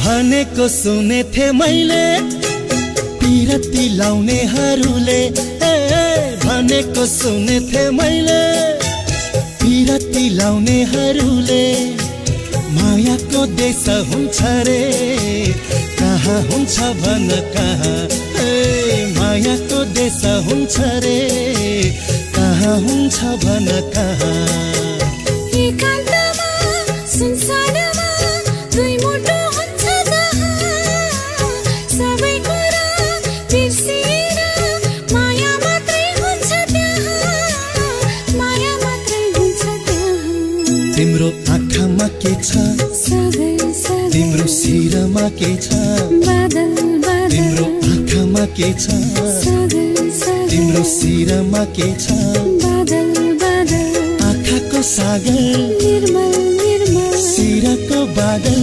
भनेको सुनेथे मैले पिरती लाउनेहरूले भनेको सुनेथे मैले पिरती लाउनेहरूले मायाको देश हुन्छ रे कहाँ हुन्छ भन कहाँ मायाको देश हुन्छ रे कहाँ हुन्छ भन कहाँ एकान्तमा संसारमा दुई मुटु हुन्छ जहाँ सबै कुरा बिर्सिएर माया मात्रै हुन्छ त्यहाँ माया मात्रै हुन्छ त्यहाँ तिम्रो आँखामा के छ तिम्रो शिरमा के छ तिम्रो आँखामा के छ तिम्रो शिरमा के छ आँखाको सागर शिरको बादल